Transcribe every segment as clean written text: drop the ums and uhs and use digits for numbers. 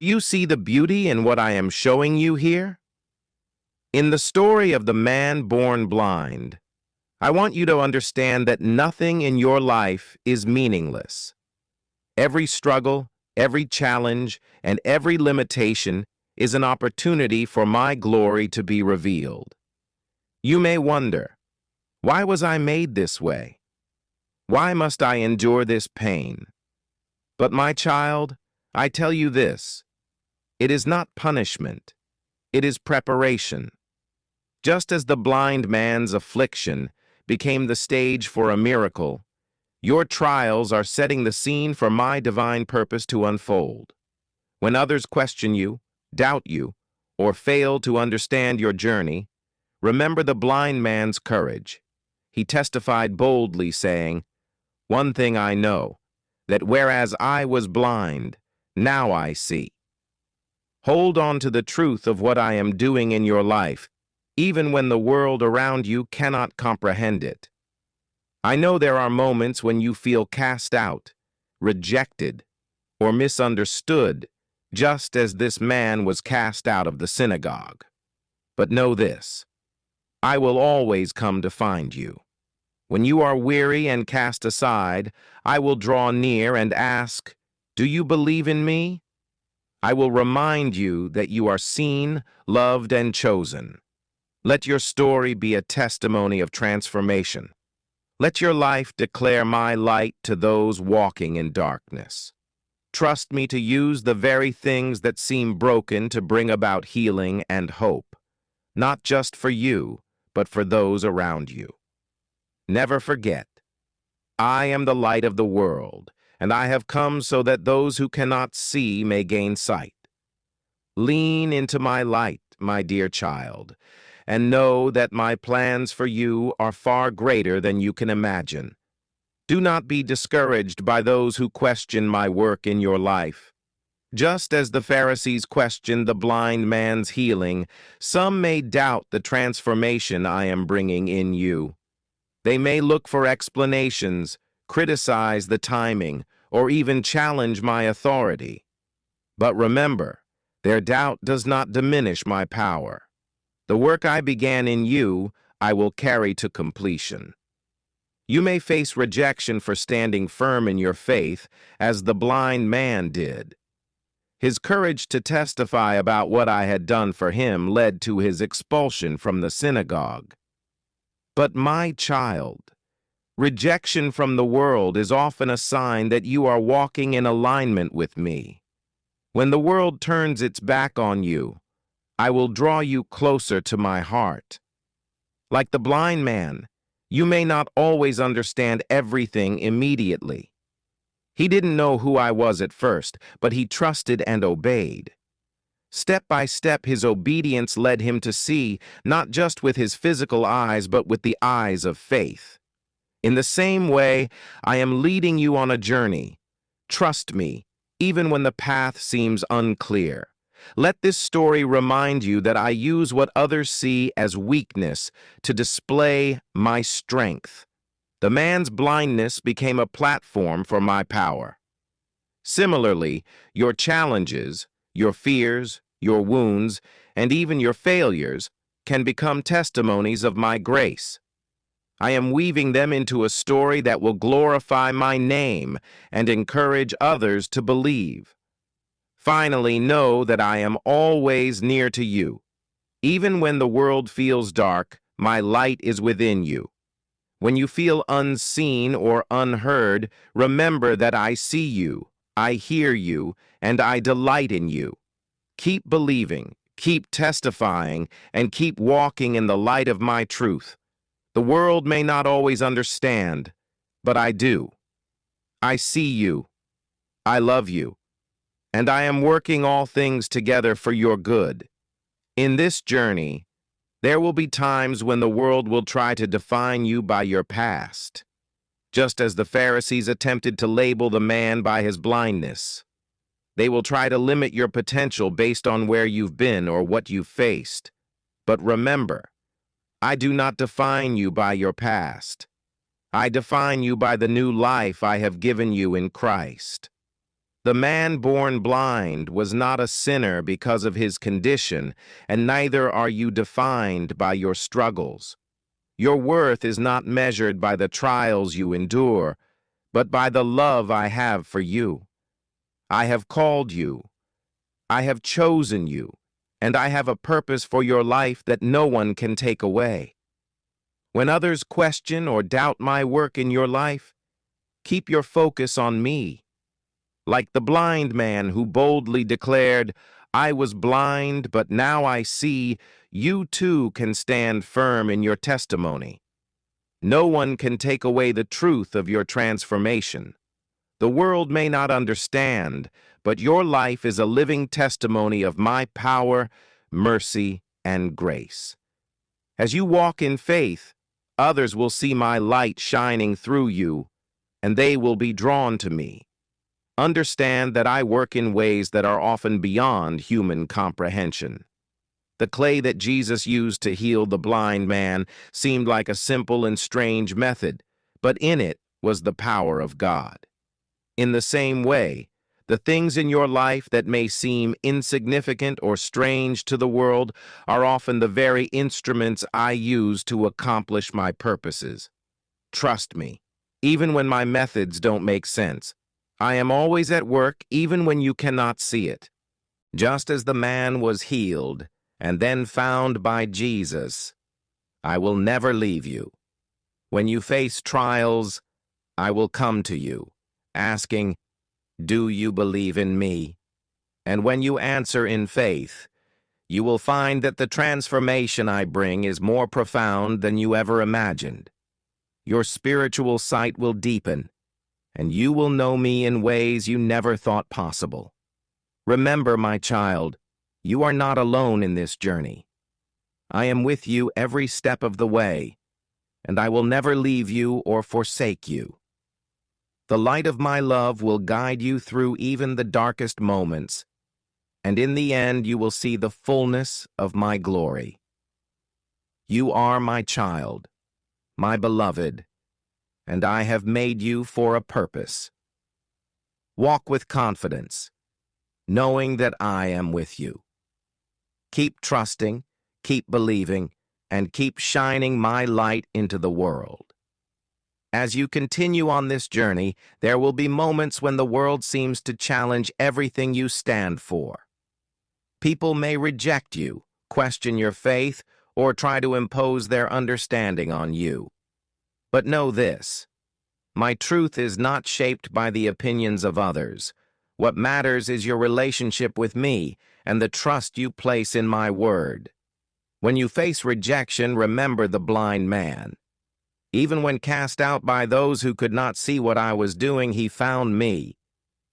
Do you see the beauty in what I am showing you here? In the story of the man born blind, I want you to understand that nothing in your life is meaningless. Every struggle, every challenge, and every limitation is an opportunity for my glory to be revealed. You may wonder, why was I made this way? Why must I endure this pain? But my child, I tell you this, it is not punishment, it is preparation. Just as the blind man's affliction became the stage for a miracle, your trials are setting the scene for my divine purpose to unfold. When others question you, doubt you, or fail to understand your journey, remember the blind man's courage. He testified boldly, saying, "One thing I know, that whereas I was blind, now I see." Hold on to the truth of what I am doing in your life, even when the world around you cannot comprehend it. I know there are moments when you feel cast out, rejected, or misunderstood, just as this man was cast out of the synagogue. But know this, I will always come to find you. When you are weary and cast aside, I will draw near and ask, "Do you believe in me?" I will remind you that you are seen, loved, and chosen. Let your story be a testimony of transformation. Let your life declare my light to those walking in darkness. Trust me to use the very things that seem broken to bring about healing and hope, not just for you, but for those around you. Never forget, I am the light of the world, and I have come so that those who cannot see may gain sight. Lean into my light, my dear child, and know that my plans for you are far greater than you can imagine. Do not be discouraged by those who question my work in your life. Just as the Pharisees questioned the blind man's healing, some may doubt the transformation I am bringing in you. They may look for explanations, criticize the timing, or even challenge my authority. But remember, their doubt does not diminish my power. The work I began in you, I will carry to completion. You may face rejection for standing firm in your faith, as the blind man did. His courage to testify about what I had done for him led to his expulsion from the synagogue. But my child, rejection from the world is often a sign that you are walking in alignment with me. When the world turns its back on you, I will draw you closer to my heart. Like the blind man, you may not always understand everything immediately. He didn't know who I was at first, but he trusted and obeyed. Step by step, his obedience led him to see, not just with his physical eyes, but with the eyes of faith. In the same way, I am leading you on a journey. Trust me, even when the path seems unclear. Let this story remind you that I use what others see as weakness to display my strength. The man's blindness became a platform for my power. Similarly, your challenges, your fears, your wounds, and even your failures can become testimonies of my grace. I am weaving them into a story that will glorify my name and encourage others to believe. Finally, know that I am always near to you. Even when the world feels dark, my light is within you. When you feel unseen or unheard, remember that I see you, I hear you, and I delight in you. Keep believing, keep testifying, and keep walking in the light of my truth. The world may not always understand, but I do. I see you. I love you. And I am working all things together for your good. In this journey, there will be times when the world will try to define you by your past, just as the Pharisees attempted to label the man by his blindness. They will try to limit your potential based on where you've been or what you've faced. But remember, I do not define you by your past. I define you by the new life I have given you in Christ. The man born blind was not a sinner because of his condition, and neither are you defined by your struggles. Your worth is not measured by the trials you endure, but by the love I have for you. I have called you, I have chosen you, and I have a purpose for your life that no one can take away. When others question or doubt my work in your life, keep your focus on me. Like the blind man who boldly declared, "I was blind, but now I see," you too can stand firm in your testimony. No one can take away the truth of your transformation. The world may not understand, but your life is a living testimony of my power, mercy, and grace. As you walk in faith, others will see my light shining through you, and they will be drawn to me. Understand that I work in ways that are often beyond human comprehension. The clay that Jesus used to heal the blind man seemed like a simple and strange method, but in it was the power of God. In the same way, the things in your life that may seem insignificant or strange to the world are often the very instruments I use to accomplish my purposes. Trust me, even when my methods don't make sense, I am always at work even when you cannot see it. Just as the man was healed and then found by Jesus, I will never leave you. When you face trials, I will come to you, asking, "Do you believe in me?" And when you answer in faith, you will find that the transformation I bring is more profound than you ever imagined. Your spiritual sight will deepen, and you will know me in ways you never thought possible. Remember, my child, you are not alone in this journey. I am with you every step of the way, and I will never leave you or forsake you. The light of my love will guide you through even the darkest moments, and in the end you will see the fullness of my glory. You are my child, my beloved, and I have made you for a purpose. Walk with confidence, knowing that I am with you. Keep trusting, keep believing, and keep shining my light into the world. As you continue on this journey, there will be moments when the world seems to challenge everything you stand for. People may reject you, question your faith, or try to impose their understanding on you. But know this: my truth is not shaped by the opinions of others. What matters is your relationship with me and the trust you place in my word. When you face rejection, remember the blind man. Even when cast out by those who could not see what I was doing, he found me.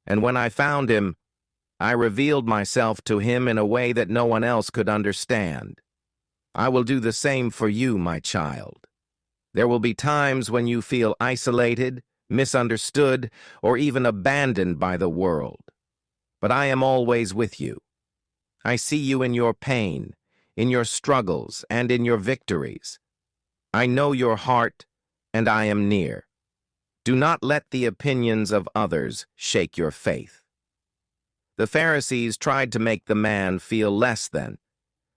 And when I found him, I revealed myself to him in a way that no one else could understand. I will do the same for you, my child. There will be times when you feel isolated, misunderstood, or even abandoned by the world. But I am always with you. I see you in your pain, in your struggles, and in your victories. I know your heart, and I am near. Do not let the opinions of others shake your faith. The Pharisees tried to make the man feel less than,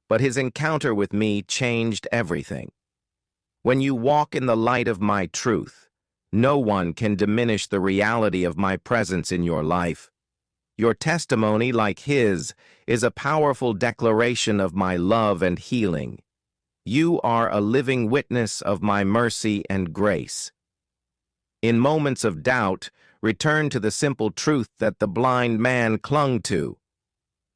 but his encounter with me changed everything. When you walk in the light of my truth, no one can diminish the reality of my presence in your life. Your testimony, like his, is a powerful declaration of my love and healing. You are a living witness of my mercy and grace. In moments of doubt, return to the simple truth that the blind man clung to.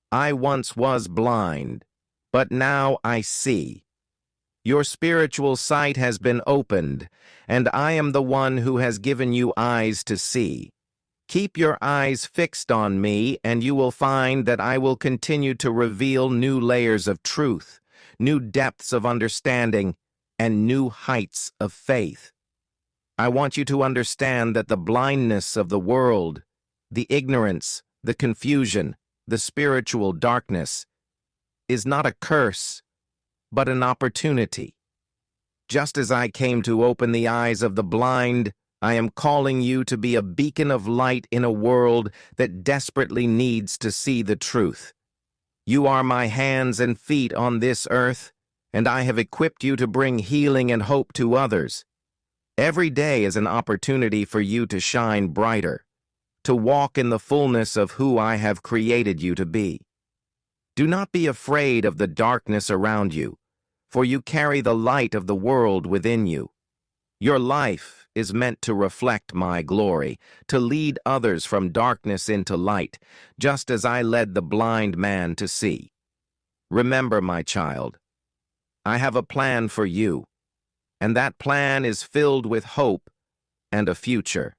I once was blind, but now I see. Your spiritual sight has been opened, and I am the one who has given you eyes to see. Keep your eyes fixed on me, and you will find that I will continue to reveal new layers of truth, new depths of understanding, and new heights of faith. I want you to understand that the blindness of the world, the ignorance, the confusion, the spiritual darkness, is not a curse, but an opportunity. Just as I came to open the eyes of the blind, I am calling you to be a beacon of light in a world that desperately needs to see the truth. You are my hands and feet on this earth, and I have equipped you to bring healing and hope to others. Every day is an opportunity for you to shine brighter, to walk in the fullness of who I have created you to be. Do not be afraid of the darkness around you, for you carry the light of the world within you. Your life is meant to reflect my glory, to lead others from darkness into light, just as I led the blind man to see. Remember, my child, I have a plan for you, and that plan is filled with hope and a future.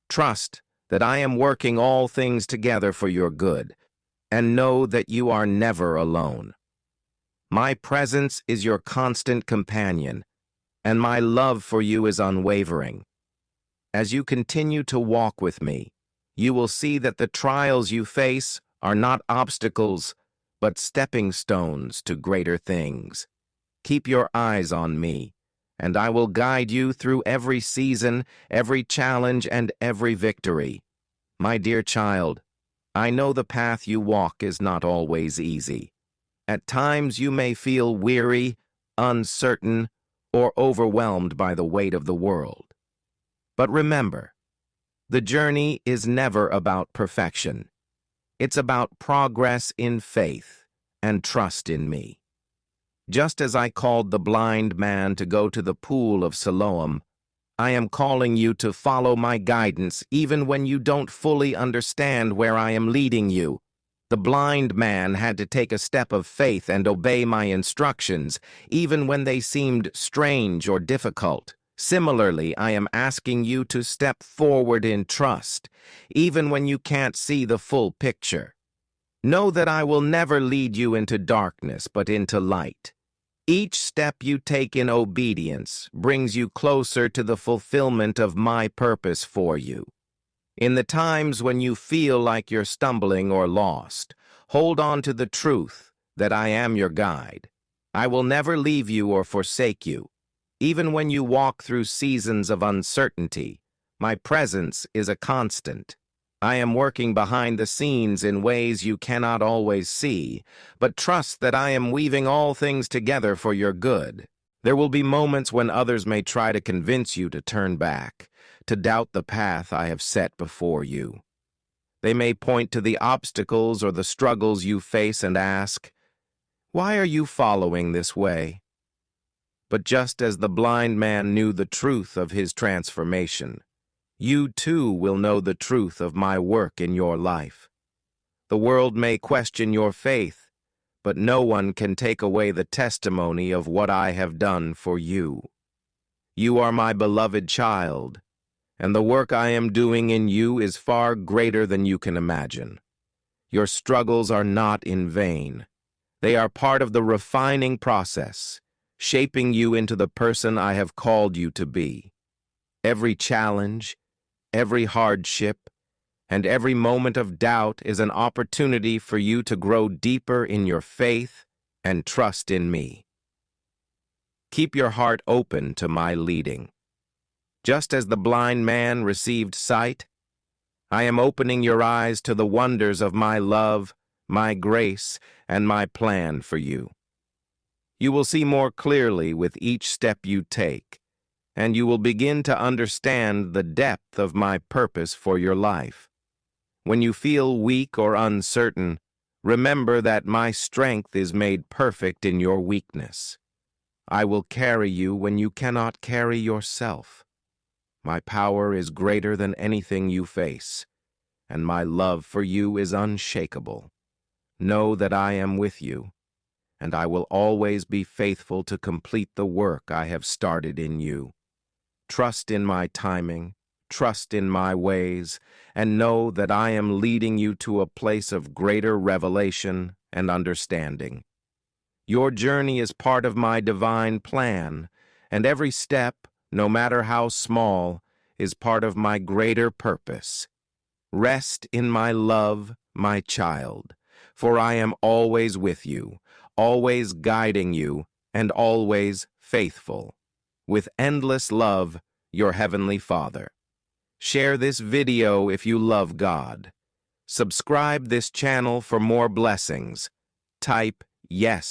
Trust that I am working all things together for your good, and know that you are never alone. My presence is your constant companion, and my love for you is unwavering. As you continue to walk with me, you will see that the trials you face are not obstacles, but stepping stones to greater things. Keep your eyes on me, and I will guide you through every season, every challenge, and every victory. My dear child, I know the path you walk is not always easy. At times you may feel weary, uncertain, or overwhelmed by the weight of the world. But remember, the journey is never about perfection. It's about progress in faith and trust in me. Just as I called the blind man to go to the pool of Siloam, I am calling you to follow my guidance even when you don't fully understand where I am leading you. The blind man had to take a step of faith and obey my instructions, even when they seemed strange or difficult. Similarly, I am asking you to step forward in trust, even when you can't see the full picture. Know that I will never lead you into darkness, but into light. Each step you take in obedience brings you closer to the fulfillment of my purpose for you. In the times when you feel like you're stumbling or lost, hold on to the truth that I am your guide. I will never leave you or forsake you. Even when you walk through seasons of uncertainty, my presence is a constant. I am working behind the scenes in ways you cannot always see, but trust that I am weaving all things together for your good. There will be moments when others may try to convince you to turn back, to doubt the path I have set before you. They may point to the obstacles or the struggles you face and ask, "Why are you following this way?" But just as the blind man knew the truth of his transformation, you too will know the truth of my work in your life. The world may question your faith, but no one can take away the testimony of what I have done for you. You are my beloved child, and the work I am doing in you is far greater than you can imagine. Your struggles are not in vain. They are part of the refining process, shaping you into the person I have called you to be. Every challenge, every hardship, and every moment of doubt is an opportunity for you to grow deeper in your faith and trust in me. Keep your heart open to my leading. Just as the blind man received sight, I am opening your eyes to the wonders of my love, my grace, and my plan for you. You will see more clearly with each step you take, and you will begin to understand the depth of my purpose for your life. When you feel weak or uncertain, remember that my strength is made perfect in your weakness. I will carry you when you cannot carry yourself. My power is greater than anything you face, and my love for you is unshakable. Know that I am with you, and I will always be faithful to complete the work I have started in you. Trust in my timing, trust in my ways, and know that I am leading you to a place of greater revelation and understanding. Your journey is part of my divine plan, and every step, no matter how small, is part of my greater purpose. Rest in my love, my child, for I am always with you, always guiding you, and always faithful. With endless love, your Heavenly Father. Share this video if you love God. Subscribe this channel for more blessings. Type yes.